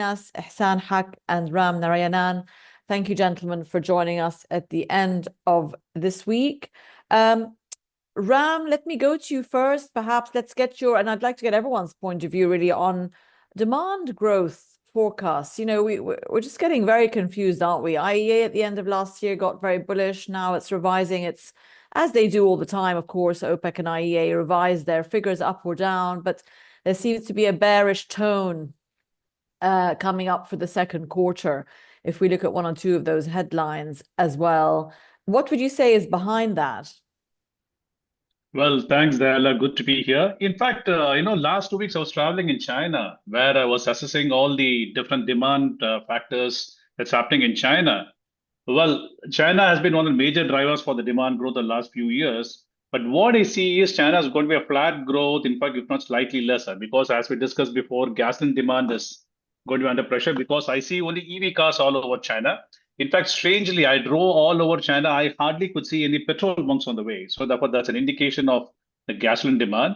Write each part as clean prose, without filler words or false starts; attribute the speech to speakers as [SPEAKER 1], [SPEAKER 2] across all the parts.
[SPEAKER 1] us, Ihsan Haq and Ram Narayanan. Thank you, gentlemen, for joining us at the end of this week. Ram, let me go to you first. Perhaps let's get your, and I'd like to get everyone's point of view really on demand growth forecasts. You know, we're just getting very confused, aren't we? IEA at the end of last year got very bullish. Now it's revising its, as they do all the time, of course, OPEC and IEA revise their figures up or down, but there seems to be a bearish tone coming up for the second quarter, if we look at one or two of those headlines as well. What would you say is behind that?
[SPEAKER 2] Well, thanks, Dayala. Good to be here. In fact, last 2 weeks I was traveling in China, where I was assessing all the different demand factors that's happening in China. Well, China has been one of the major drivers for the demand growth the last few years. But what I see is China is going to be a flat growth, in fact, if not slightly lesser, because as we discussed before, gasoline demand is going to be under pressure because I see only EV cars all over China. In fact, strangely, I drove all over China. I hardly could see any petrol bunks on the way. So therefore, that's an indication of the gasoline demand.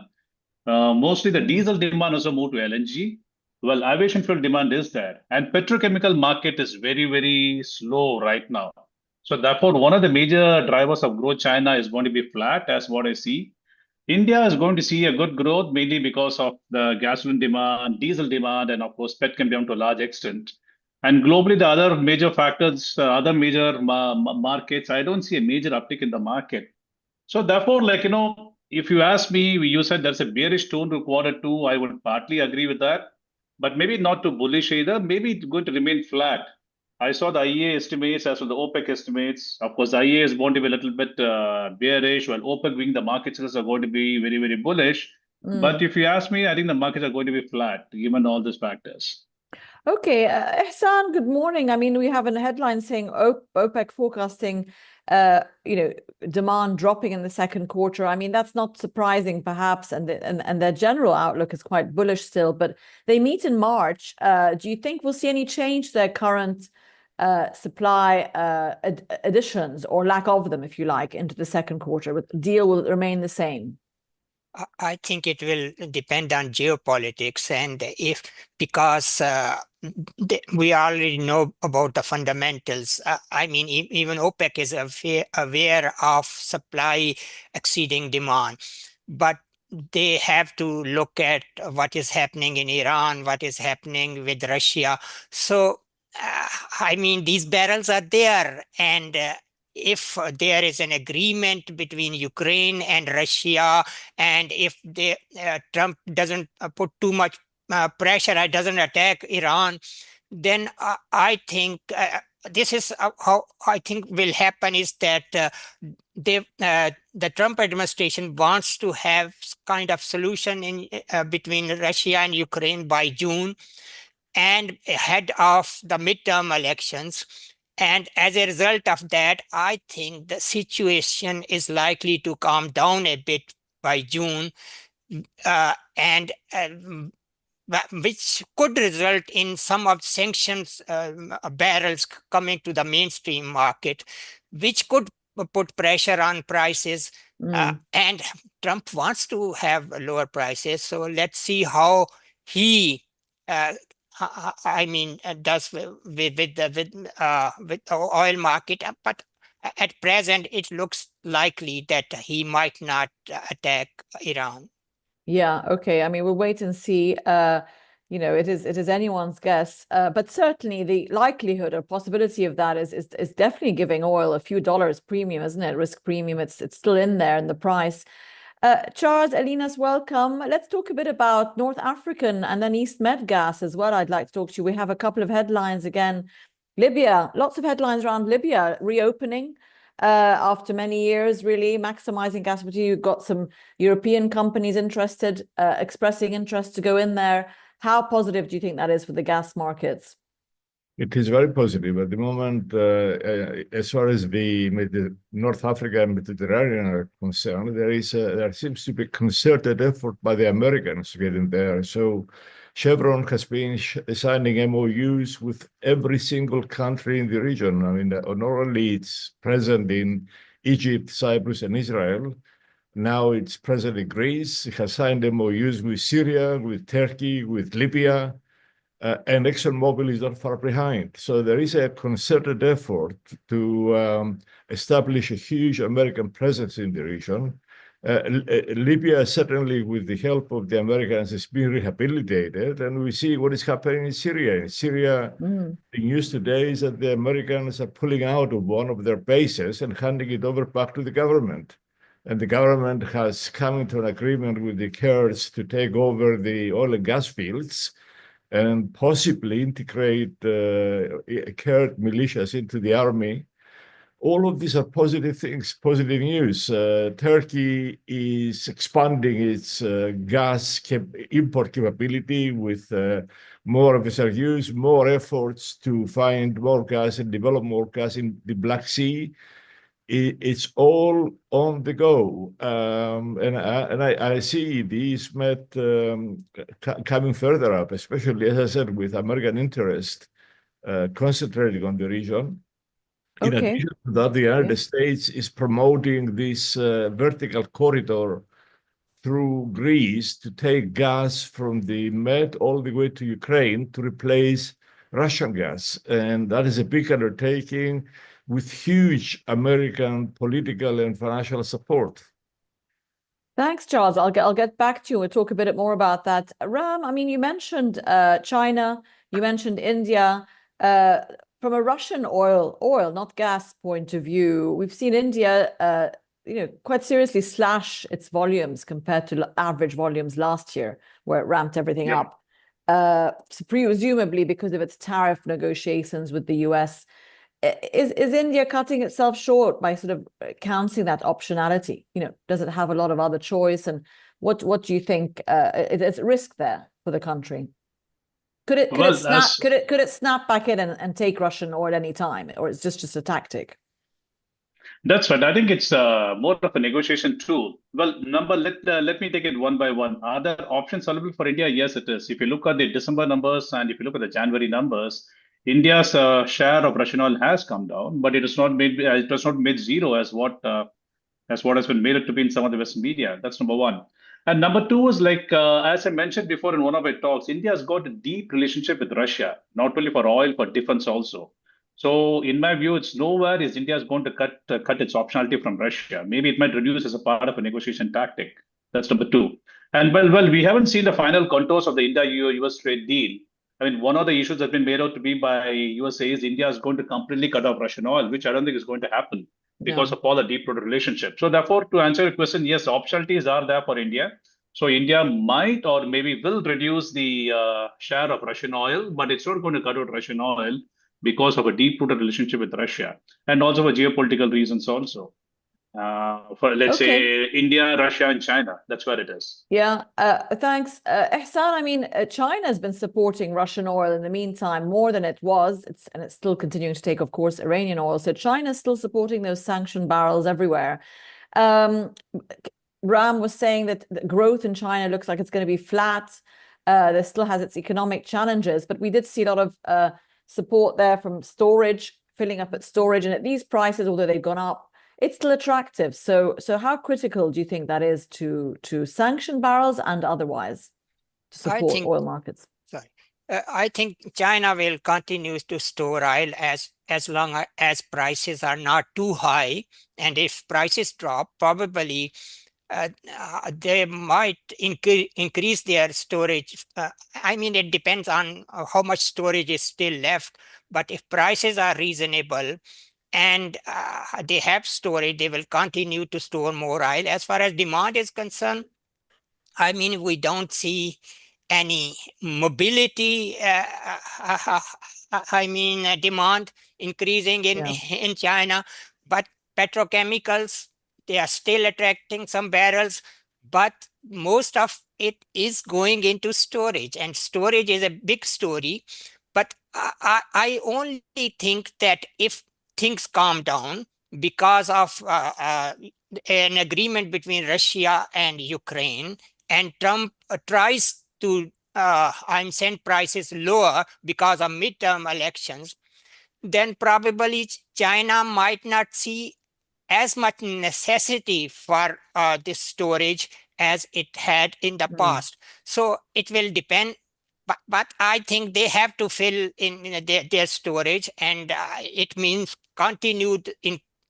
[SPEAKER 2] Mostly the diesel demand also moved to LNG. Well, aviation fuel demand is there. And petrochemical market is very, very slow right now. So therefore, one of the major drivers of growth China is going to be flat, as what I see. India is going to see a good growth, mainly because of the gasoline demand, diesel demand, and of course, petchem demand to a large extent. And globally, the other major factors, other major markets, I don't see a major uptick in the market. So therefore, if you ask me, you said there's a bearish tone to quarter two. I would partly agree with that, but maybe not too bullish either. Maybe it's going to remain flat. I saw the IEA estimates as well the OPEC estimates. Of course, the IEA is going to be a little bit bearish, while OPEC being the market shares are going to be very, very bullish. But if you ask me, I think the markets are going to be flat given all these factors.
[SPEAKER 1] Okay, Ihsan, good morning. I mean, we have a headline saying OPEC forecasting, demand dropping in the second quarter. I mean, that's not surprising, perhaps, and their general outlook is quite bullish still. But they meet in March. Do you think we'll see any change to their current supply additions or lack of them, if you like, into the second quarter? But the deal will remain the same.
[SPEAKER 3] I think it will depend on geopolitics, and because we already know about the fundamentals. I mean, even OPEC is aware of supply exceeding demand, but they have to look at what is happening in Iran, what is happening with Russia. So, I mean, these barrels are there, and if there is an agreement between Ukraine and Russia, and if Trump doesn't put too much pressure, or doesn't attack Iran, then I think this is how I think will happen is that the Trump administration wants to have kind of solution in between Russia and Ukraine by June, and ahead of the midterm elections. And as a result of that, I think the situation is likely to calm down a bit by June, and which could result in some of sanctions barrels coming to the mainstream market, which could put pressure on prices. And Trump wants to have lower prices. So let's see how he does with the oil market, but at present it looks likely that he might not attack Iran.
[SPEAKER 1] Yeah, okay. I mean, we'll wait and see. It is anyone's guess, but certainly the likelihood or possibility of that is definitely giving oil a few dollars premium, isn't it? Risk premium. It's still in there in the price. Charles, Elinas, welcome. Let's talk a bit about North African and then East Med gas as well. I'd like to talk to you. We have a couple of headlines again. Libya, lots of headlines around Libya reopening after many years, really maximizing gas. But you've got some European companies interested, expressing interest to go in there. How positive do you think that is for the gas markets?
[SPEAKER 4] It is very positive at the moment. As far as the North Africa and Mediterranean are concerned, there seems to be concerted effort by the Americans to get in there. So Chevron has been signing MOUs with every single country in the region. I mean, not only it's present in Egypt, Cyprus, and Israel. Now it's present in Greece. It has signed MOUs with Syria, with Turkey, with Libya. and ExxonMobil is not far behind. So there is a concerted effort to establish a huge American presence in the region. Libya, certainly with the help of the Americans, is being rehabilitated, and we see what is happening in Syria. In Syria, the news today is that the Americans are pulling out of one of their bases and handing it over back to the government. And the government has come into an agreement with the Kurds to take over the oil and gas fields and possibly integrate Kurd militias into the army. All of these are positive things, positive news. Turkey is expanding its gas import capability with more FSRUs, more efforts to find more gas and develop more gas in the Black Sea. It's all on the go. And I see these met coming further up, especially, as I said, with American interest concentrating on the region. In addition to that, the United States is promoting this vertical corridor through Greece to take gas from the Med all the way to Ukraine to replace Russian gas. And that is a big undertaking with huge American political and financial support.
[SPEAKER 1] Thanks, Charles. I'll get back to you. We'll talk a bit more about that. Ram, I mean, you mentioned China, you mentioned India. From a Russian oil, not gas point of view, we've seen India, quite seriously slash its volumes compared to average volumes last year, where it ramped everything up. So presumably because of its tariff negotiations with the US. Is India cutting itself short by sort of counting that optionality? Does it have a lot of other choice? And what do you think is at risk there for the country? Could it snap back in and take Russian oil at any time, or it's just a tactic?
[SPEAKER 2] That's right. I think it's more of a negotiation tool. Well, let me take it one by one. Are there options available for India? Yes, it is. If you look at the December numbers and if you look at the January numbers, India's share of Russian oil has come down, but it was not made zero as what has been made it to be in some of the Western media. That's number one. And number two is as I mentioned before in one of our talks, India has got a deep relationship with Russia, not only for oil, but defense also. So in my view, it's nowhere is India is going to cut its optionality from Russia. Maybe it might reduce as a part of a negotiation tactic. That's number two. And well, we haven't seen the final contours of the India-US trade deal. I mean, one of the issues that's been made out to be by USA is India is going to completely cut off Russian oil, which I don't think is going to happen because of all the deep-rooted relationship. So therefore, to answer your question, yes, optionalities are there for India. So India might or maybe will reduce the share of Russian oil, but it's not going to cut out Russian oil because of a deep-rooted relationship with Russia and also for geopolitical reasons also. For let's say India, Russia, and China. That's where it is.
[SPEAKER 1] Yeah, thanks. Ehsan, I mean, China has been supporting Russian oil in the meantime more than it was. And it's still continuing to take, of course, Iranian oil. So China's still supporting those sanctioned barrels everywhere. Ram was saying that the growth in China looks like it's going to be flat. There still has its economic challenges, but we did see a lot of support there from storage, filling up at storage. And at these prices, although they've gone up, it's still attractive. So how critical do you think that is to sanction barrels and otherwise to support oil markets?
[SPEAKER 3] I think China will continue to store oil as long as prices are not too high. And if prices drop, probably they might increase their storage. I mean, it depends on how much storage is still left. But if prices are reasonable, and they have storage, they will continue to store more oil. As far as demand is concerned, I mean, we don't see any mobility, demand increasing in China, but petrochemicals, they are still attracting some barrels, but most of it is going into storage, and storage is a big story. But I only think that if things calm down because of an agreement between Russia and Ukraine, and Trump tries to send prices lower because of midterm elections, then probably China might not see as much necessity for this storage as it had in the past. So it will depend but I think they have to fill in their storage, and it means continued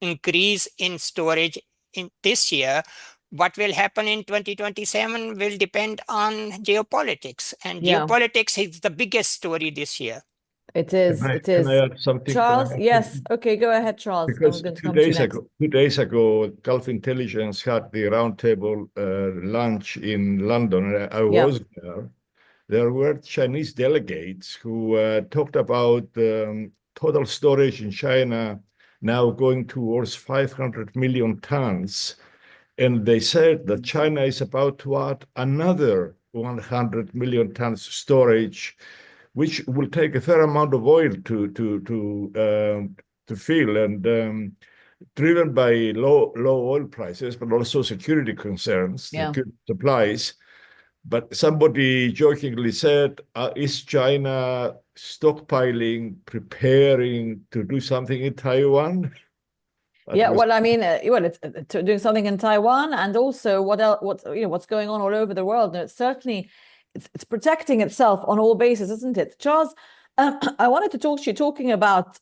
[SPEAKER 3] increase in storage in this year. What will happen in 2027 will depend on geopolitics, and
[SPEAKER 1] Yeah.
[SPEAKER 3] geopolitics is the biggest story this year.
[SPEAKER 1] It is. It
[SPEAKER 4] Can I
[SPEAKER 1] is.
[SPEAKER 4] add something?
[SPEAKER 1] Charles,
[SPEAKER 4] Can I add
[SPEAKER 1] yes.
[SPEAKER 4] something?
[SPEAKER 1] Okay, go ahead, Charles. I was
[SPEAKER 4] Because
[SPEAKER 1] going to
[SPEAKER 4] 2
[SPEAKER 1] come to you
[SPEAKER 4] days
[SPEAKER 1] next.
[SPEAKER 4] ago, 2 days ago, Gulf Intelligence had the roundtable lunch in London. I
[SPEAKER 1] Yeah.
[SPEAKER 4] was there. There were Chinese delegates who talked about total storage in China now going towards 500 million tons. And they said that China is about to add another 100 million tons storage, which will take a fair amount of oil to fill, and driven by low oil prices, but also security concerns,
[SPEAKER 1] Yeah.
[SPEAKER 4] security supplies. But somebody jokingly said, is China stockpiling, preparing to do something in Taiwan?
[SPEAKER 1] Yeah, well, I mean, well, it's doing something in Taiwan, and also what's going on all over the world. And it's certainly it's protecting itself on all bases, isn't it? Charles, I wanted to talk to you talking about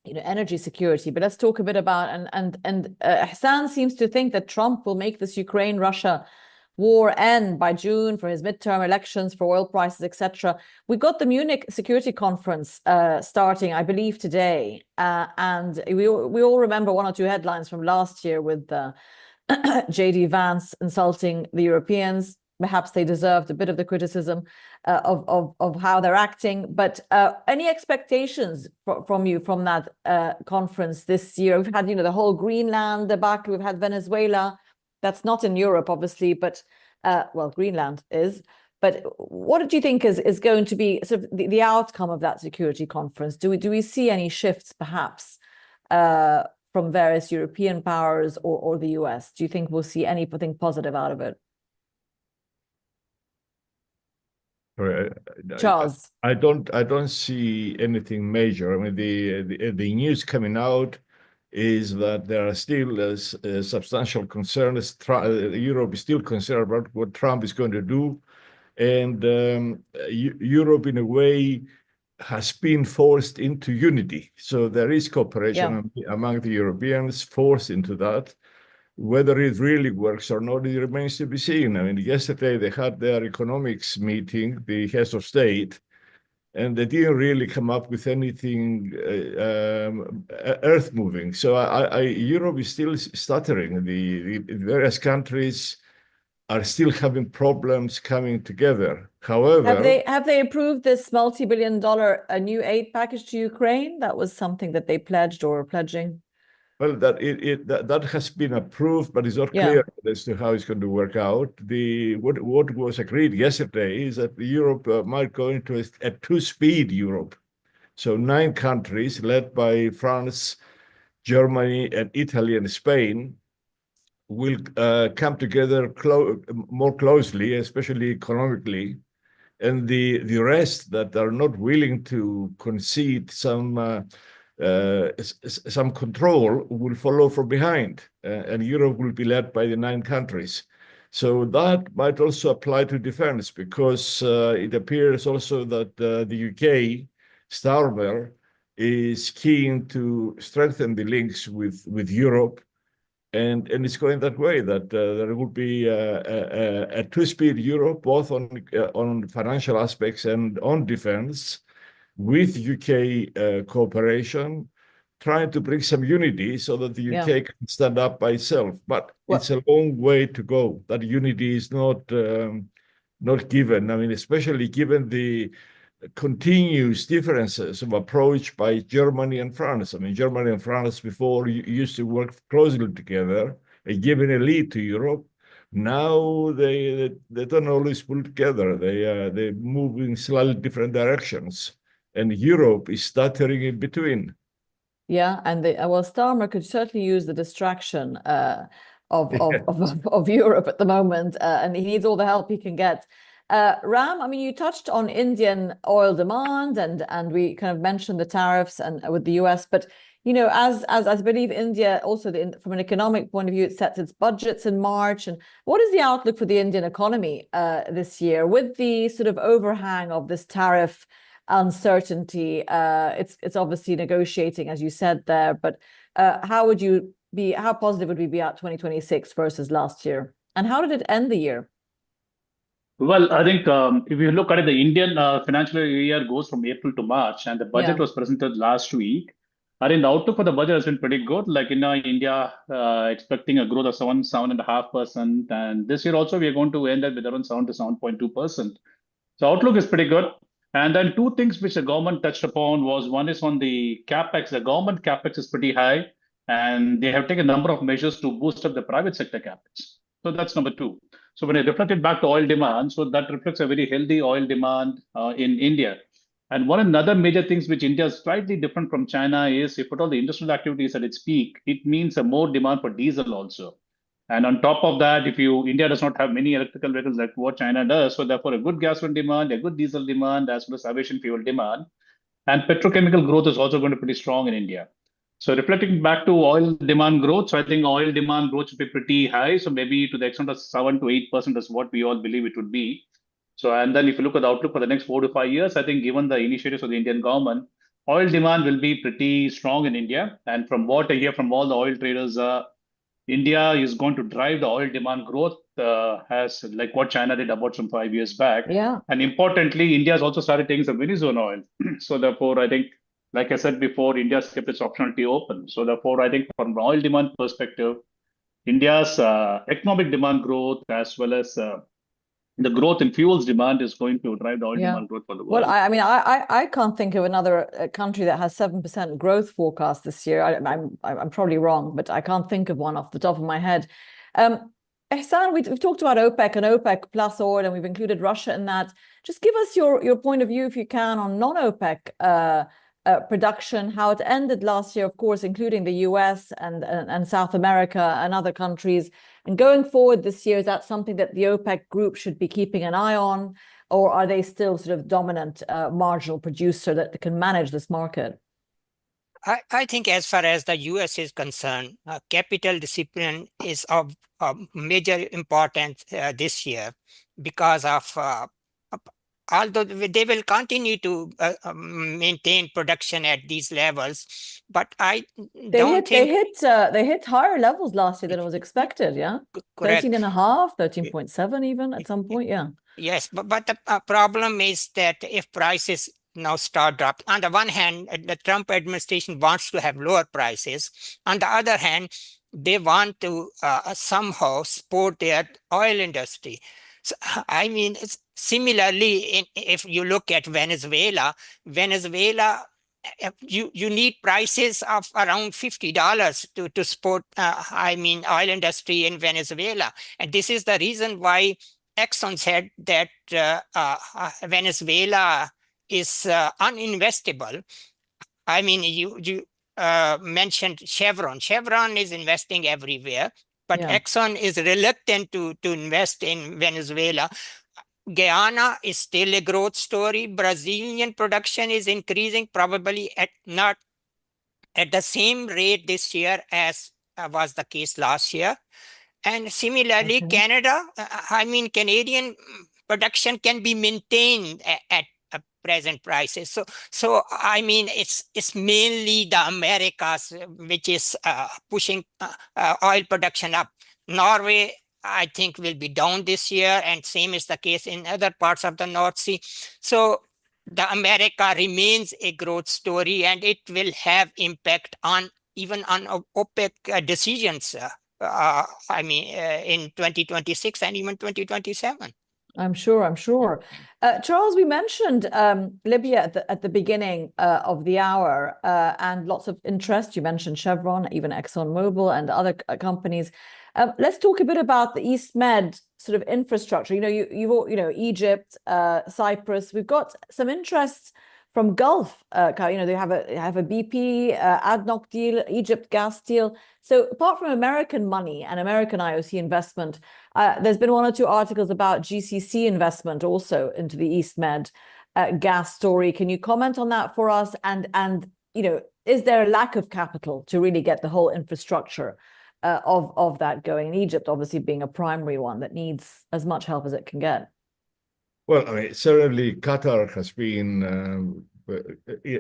[SPEAKER 1] energy security, but let's talk a bit about and Hassan seems to think that Trump will make this Ukraine-Russia war end by June for his midterm elections, for oil prices, etc. We got the Munich Security Conference starting, I believe, today, and we all remember one or two headlines from last year with JD Vance insulting the Europeans. Perhaps they deserved a bit of the criticism of how they're acting. But any expectations from you from that conference this year? We've had, the whole Greenland debacle. We've had Venezuela. That's not in Europe, obviously, but well, Greenland is. But what did you think is going to be sort of the outcome of that security conference? Do we see any shifts, perhaps, from various European powers or the US? Do you think we'll see anything positive out of it? Charles,
[SPEAKER 4] I don't see anything major. I mean, the news coming out is that there are still substantial concerns. Europe is still concerned about what Trump is going to do, and Europe, in a way, has been forced into unity. So there is cooperation among the Europeans, forced into that. Whether it really works or not, it remains to be seen. I mean, yesterday they had their economics meeting, the heads of state, and they didn't really come up with anything earth-moving. So Europe is still stuttering. The various countries are still having problems coming together. However,
[SPEAKER 1] have they approved this multi-billion-dollar new aid package to Ukraine? That was something that they pledged or are pledging.
[SPEAKER 4] Well, that has been approved, but it's not clear as to how it's going to work out. What was agreed yesterday is that Europe might go into a two-speed Europe. So 9 countries led by France, Germany, and Italy and Spain will come together more closely, especially economically. And the rest that are not willing to concede some control will follow from behind, and Europe will be led by the 9 countries. So that might also apply to defense, because it appears also that the UK, Starmer, is keen to strengthen the links with Europe, and it's going that way, that there will be a two-speed Europe, both on financial aspects and on defense, with UK cooperation, trying to bring some unity so that the UK can stand up by itself. But it's a long way to go. That unity is not given. I mean, especially given the continuous differences of approach by Germany and France. I mean, Germany and France before used to work closely together and giving a lead to Europe. Now they don't always pull together. They move in slightly different directions, and Europe is stuttering in between.
[SPEAKER 1] Yeah, and well, Starmer could certainly use the distraction of Europe at the moment, and he needs all the help he can get. Ram, I mean, you touched on Indian oil demand, and we kind of mentioned the tariffs and with the US, but you know, as I believe India also from an economic point of view, it sets its budgets in March. And what is the outlook for the Indian economy this year with the sort of overhang of this tariff uncertainty? It's obviously negotiating, as you said there, but how positive would we be at 2026 versus last year? And how did it end the year?
[SPEAKER 2] Well, I think if you look at it, the Indian financial year goes from April to March, and the budget was presented last week. I think the outlook for the budget has been pretty good. Like India expecting a growth of 7.5%, and this year also we are going to end up with around 7 to 7.2%. So outlook is pretty good. And then two things which the government touched upon was one is on the capex. The government capex is pretty high, and they have taken a number of measures to boost up the private sector capex. So that's number two. So when I reflected back to oil demand, so that reflects a very healthy oil demand in India. And one another major things which India is slightly different from China is if at all the industrial activity is at its peak, it means a more demand for diesel also. And on top of that, India does not have many electrical vehicles like what China does, so therefore a good gasoline demand, a good diesel demand, as well as aviation fuel demand, and petrochemical growth is also going to be pretty strong in India. So reflecting back to oil demand growth, so I think oil demand growth should be pretty high. So maybe to the extent of 7 to 8% is what we all believe it would be. So, and then if you look at the outlook for the next 4 to 5 years, I think given the initiatives of the Indian government, oil demand will be pretty strong in India. And from what I hear from all the oil traders, India is going to drive the oil demand growth as like what China did about some 5 years back.
[SPEAKER 1] Yeah.
[SPEAKER 2] And importantly, India has also started taking some Venezuelan oil. So therefore, I think, like I said before, India has kept its optionality open. So therefore, I think from an oil demand perspective, India's economic demand growth as well as the growth in fuels demand is going to drive the oil demand growth for the world.
[SPEAKER 1] Well, I mean, I can't think of another country that has 7% growth forecast this year. I'm probably wrong, but I can't think of one off the top of my head. Ehsan, we've talked about OPEC and OPEC plus oil, and we've included Russia in that. Just give us your point of view, if you can, on non-OPEC production, how it ended last year, of course, including the US and South America and other countries. And going forward this year, is that something that the OPEC group should be keeping an eye on, or are they still sort of dominant marginal producer that can manage this market?
[SPEAKER 3] I think as far as the US is concerned, capital discipline is of major importance this year because of although they will continue to maintain production at these levels, but they
[SPEAKER 1] hit higher levels last year than it was expected. Yeah,
[SPEAKER 3] correct.
[SPEAKER 1] 13.5, 13.7 even at some point. Yeah.
[SPEAKER 3] Yes, but the problem is that if prices now start dropping, on the one hand, the Trump administration wants to have lower prices. On the other hand, they want to somehow support their oil industry. So, I mean, similarly, if you look at Venezuela, you need prices of around $50 to support, oil industry in Venezuela. And this is the reason why Exxon said that Venezuela is uninvestable. I mean, you mentioned Chevron. Chevron is investing everywhere, but Exxon is reluctant to invest in Venezuela. Guyana is still a growth story. Brazilian production is increasing, probably not at the same rate this year as was the case last year. And similarly, Canada, Canadian production can be maintained at present prices. So it's mainly the Americas which is pushing oil production up. Norway, I think, will be down this year, and same is the case in other parts of the North Sea. So the America remains a growth story, and it will have impact on even on OPEC decisions. In 2026 and even 2027.
[SPEAKER 1] I'm sure. Charles, we mentioned Libya at the beginning of the hour and lots of interest. You mentioned Chevron, even ExxonMobil and other companies. Let's talk a bit about the East Med sort of infrastructure. Egypt, Cyprus. We've got some interest from Gulf. They have a BP, ADNOC deal, Egypt gas deal. So apart from American money and American IOC investment, there's been one or two articles about GCC investment also into the East Med gas story. Can you comment on that for us? And is there a lack of capital to really get the whole infrastructure of that going? In Egypt, obviously being a primary one that needs as much help as it can get.
[SPEAKER 4] Well, I mean, certainly Qatar has been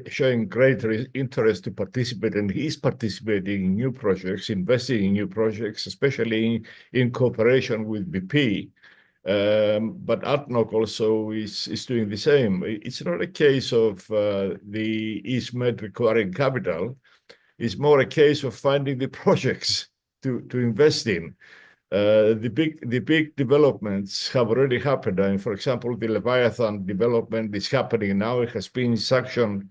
[SPEAKER 4] showing greater interest to participate, and is participating in new projects, investing in new projects, especially in cooperation with BP. But ADNOC also is doing the same. It's not a case of the East Med requiring capital. It's more a case of finding the projects to invest in. The big developments have already happened. I mean, for example, the Leviathan development is happening now. It has been sanctioned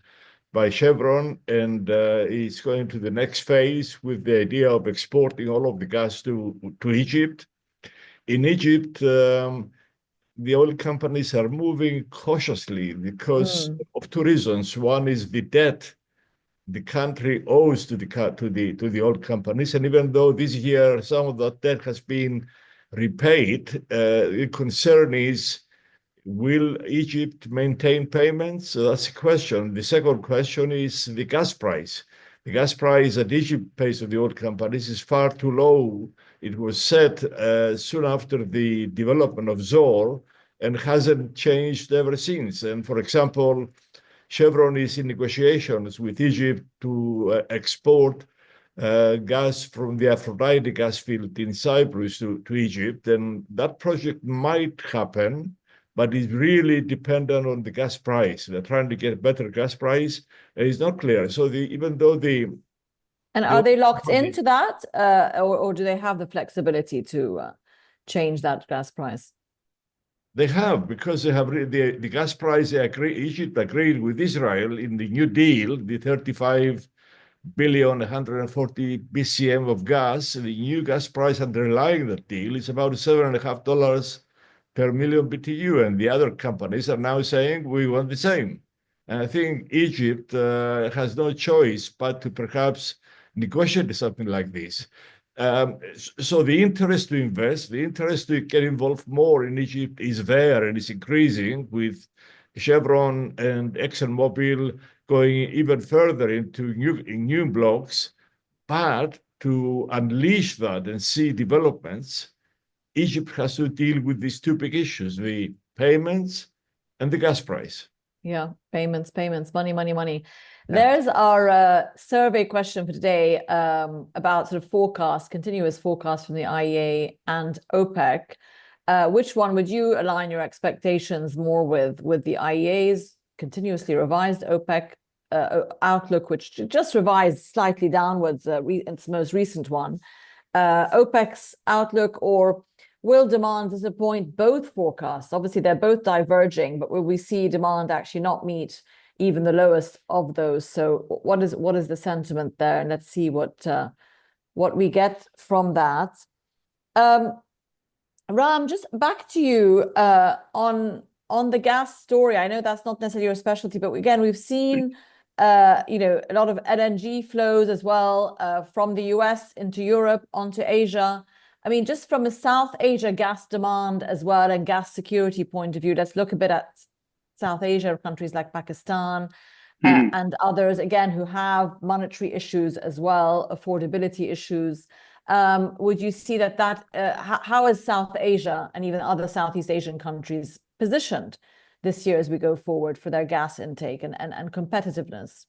[SPEAKER 4] by Chevron, and it's going to the next phase with the idea of exporting all of the gas to Egypt. In Egypt, the oil companies are moving cautiously because of two reasons. One is the debt the country owes to the oil companies, and even though this year some of that debt has been repaid, the concern is, will Egypt maintain payments? So that's a question. The second question is the gas price. The gas price that Egypt pays to the oil companies is far too low. It was set soon after the development of Zohr and hasn't changed ever since. And for example, Chevron is in negotiations with Egypt to export gas from the Aphrodite gas field in Cyprus to Egypt. And that project might happen, but it's really dependent on the gas price. They're trying to get a better gas price, and it's not clear. So even though
[SPEAKER 1] And are they locked into that, or do they have the flexibility to change that gas price?
[SPEAKER 4] They have, because they have the gas price. Egypt agreed with Israel in the New Deal, the 35 billion, 140 BCM of gas. The new gas price underlying that deal is about $7.50 per million BTU, and the other companies are now saying we want the same. And I think Egypt has no choice but to perhaps negotiate something like this. So the interest to invest, the interest to get involved more in Egypt is there, and it's increasing, with Chevron and ExxonMobil going even further into new blocks. But to unleash that and see developments, Egypt has to deal with these two big issues: the payments and the gas price.
[SPEAKER 1] Yeah, payments, money. There's our survey question for today about sort of continuous forecast from the IEA and OPEC. Which one would you align your expectations more with the IEA's continuously revised OPEC outlook, which just revised slightly downwards, its most recent one, OPEC's outlook, or will demand disappoint both forecasts? Obviously, they're both diverging, but will we see demand actually not meet even the lowest of those? So what is the sentiment there? And let's see what we get from that. Ram, just back to you on the gas story. I know that's not necessarily your specialty, but again, we've seen a lot of LNG flows as well from the US into Europe onto Asia. I mean, just from a South Asia gas demand as well and gas security point of view, let's look a bit at South Asia, countries like Pakistan and others, again, who have monetary issues as well, affordability issues. Would you see that how is South Asia and even other Southeast Asian countries positioned this year as we go forward for their gas intake and competitiveness?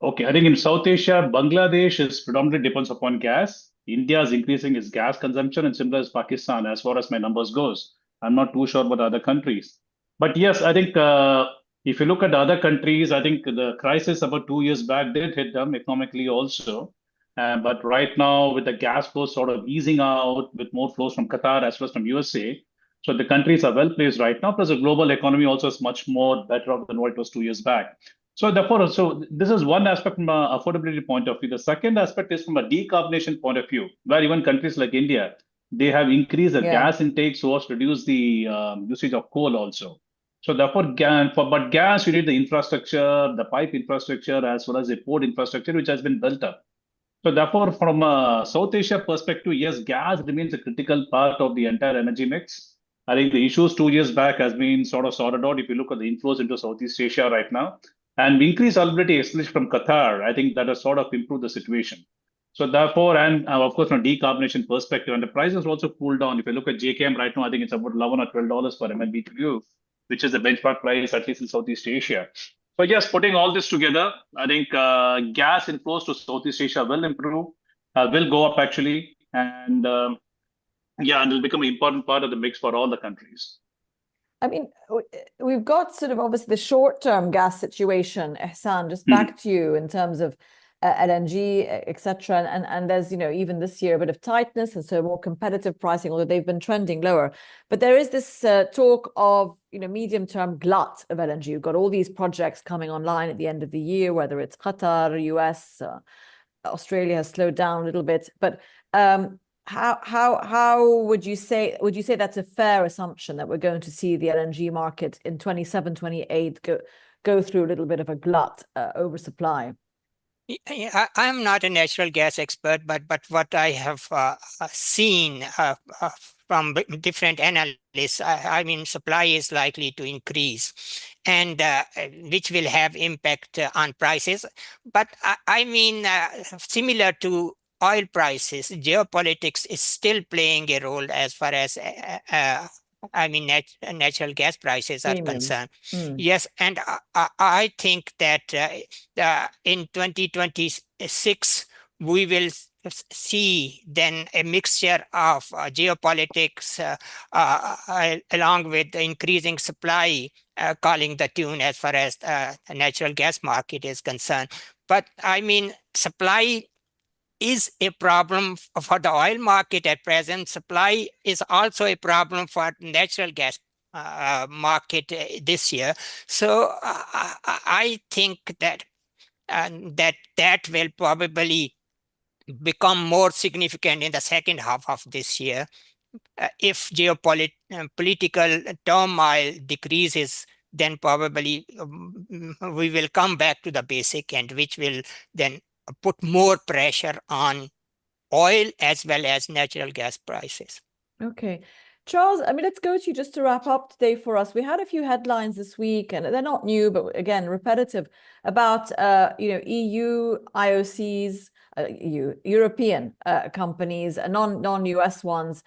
[SPEAKER 2] Okay, I think in South Asia, Bangladesh is predominantly depends upon gas. India is increasing its gas consumption, and similar as Pakistan, as far as my numbers goes. I'm not too sure about other countries. But yes, I think if you look at other countries, I think the crisis about 2 years back did hit them economically also. But right now, with the gas flows sort of easing out, with more flows from Qatar as well as from USA, so the countries are well placed right now. Plus, the global economy also is much more better off than what it was 2 years back. So therefore, this is one aspect from an affordability point of view. The second aspect is from a decarbonization point of view, where even countries like India, they have increased their gas intake so as to reduce the usage of coal also. So therefore, but gas, you need the infrastructure, the pipe infrastructure, as well as the port infrastructure, which has been built up. So therefore, from a South Asia perspective, yes, gas remains a critical part of the entire energy mix. I think the issues 2 years back has been sort of sorted out. If you look at the inflows into Southeast Asia right now, and increased availability, especially from Qatar, I think that has sort of improved the situation. So therefore, and of course, from a decarbonization perspective, and the prices also cooled down. If you look at JKM right now, I think it's about $11 or $12 per MMBtu, which is the benchmark price, at least in Southeast Asia. So yes, putting all this together, I think gas inflows to Southeast Asia will improve, will go up actually, and yeah, and will become an important part of the mix for all the countries.
[SPEAKER 1] I mean, we've got sort of obviously the short-term gas situation, Ihsan, just back to you in terms of LNG, etc. And there's, even this year a bit of tightness and so more competitive pricing, although they've been trending lower. But there is this talk of, medium-term glut of LNG. You've got all these projects coming online at the end of the year, whether it's Qatar, US, Australia has slowed down a little bit. But how would you say that's a fair assumption that we're going to see the LNG market in 27, 28 go through a little bit of a glut, oversupply?
[SPEAKER 3] I'm not a natural gas expert, but what I have seen from different analysts, I mean, supply is likely to increase, and which will have impact on prices. But I mean, similar to oil prices, geopolitics is still playing a role as far as natural gas prices are concerned. Yes, and I think that in 2026 we will see then a mixture of geopolitics along with the increasing supply calling the tune as far as the natural gas market is concerned. But I mean, supply is a problem for the oil market at present. Supply is also a problem for natural gas market this year. So I think that that will probably become more significant in the second half of this year. If geopolitical turmoil decreases, then probably we will come back to the basic, and which will then put more pressure on oil as well as natural gas prices.
[SPEAKER 1] Okay. Charles, I mean, let's go to you just to wrap up today for us. We had a few headlines this week, and they're not new, but again, repetitive, about EU, IOCs, European companies, non-US ones,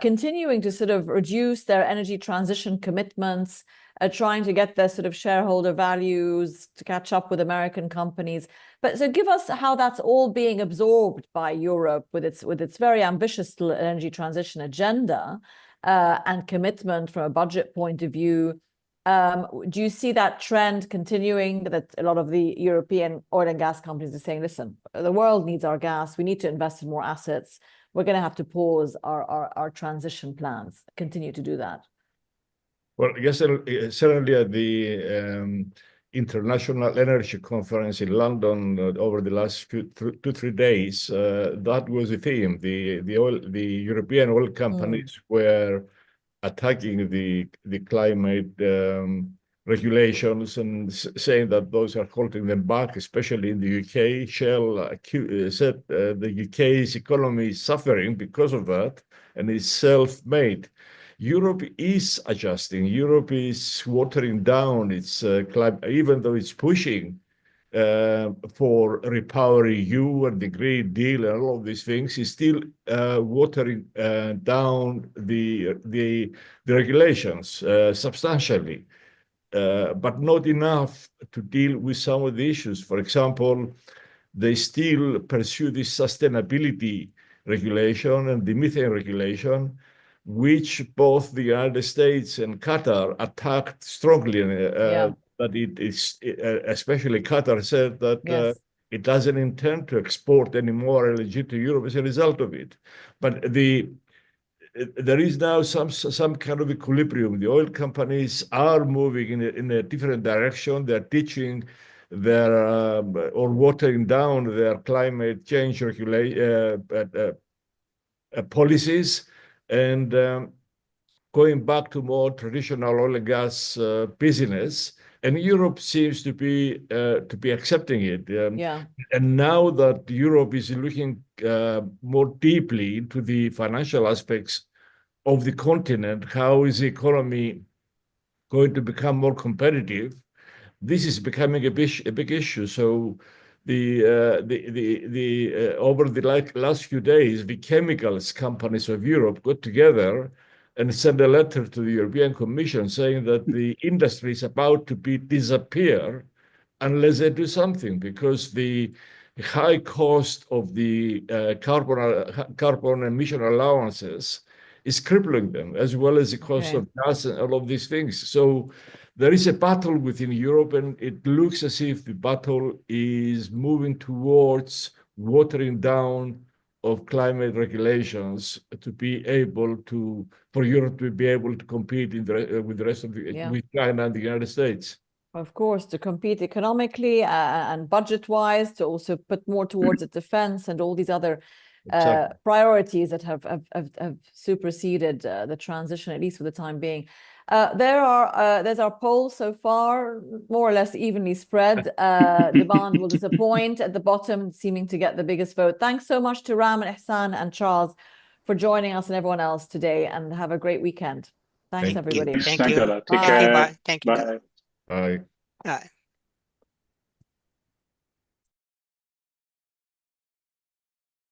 [SPEAKER 1] continuing to sort of reduce their energy transition commitments, trying to get their sort of shareholder values to catch up with American companies. But so give us how that's all being absorbed by Europe with its very ambitious energy transition agenda and commitment from a budget point of view. Do you see that trend continuing, that a lot of the European oil and gas companies are saying, listen, the world needs our gas, we need to invest in more assets, we're going to have to pause our transition plans, continue to do that?
[SPEAKER 4] Well, yes, certainly at the International Energy Conference in London over the last 2-3 days, that was the theme. The European oil companies were attacking the climate regulations and saying that those are holding them back, especially in the UK. Shell said the UK's economy is suffering because of that, and is self-made. Europe is adjusting. Europe is watering down its climate, even though it's pushing for REPowerEU and the Green Deal and all of these things. It's still watering down the regulations substantially, but not enough to deal with some of the issues. For example, they still pursue this sustainability regulation and the methane regulation, which both the United States and Qatar attacked strongly. That it is, especially Qatar said that it doesn't intend to export any more LNG to Europe as a result of it. But there is now some kind of equilibrium. The oil companies are moving in a different direction. They're teaching or watering down their climate change policies. And going back to more traditional oil and gas business, and Europe seems to be accepting it.
[SPEAKER 1] Yeah.
[SPEAKER 4] And now that Europe is looking more deeply into the financial aspects of the continent, how is the economy going to become more competitive? This is becoming a big issue. So over the last few days, the chemicals companies of Europe got together and sent a letter to the European Commission saying that the industry is about to disappear unless they do something, because the high cost of the carbon emission allowances is crippling them, as well as the cost
[SPEAKER 1] Okay.
[SPEAKER 4] of gas and all of these things. So there is a battle within Europe, and it looks as if the battle is moving towards watering down of climate regulations to be able to, for Europe to be able to compete with the rest of with China and the United States.
[SPEAKER 1] Of course, to compete economically and budget-wise, to also put more towards the defense and all these other priorities that have superseded the transition, at least for the time being. There's our poll so far, more or less evenly spread. Demand will disappoint at the bottom, seeming to get the biggest vote. Thanks so much to Ram and Ihsan and Charles for joining us and everyone else today, and have a great weekend. Thanks, everybody.
[SPEAKER 3] Thank you.
[SPEAKER 2] Take
[SPEAKER 3] Thank
[SPEAKER 2] care.
[SPEAKER 3] you. Bye. Thank you.
[SPEAKER 2] Bye.
[SPEAKER 4] Bye.
[SPEAKER 3] Bye.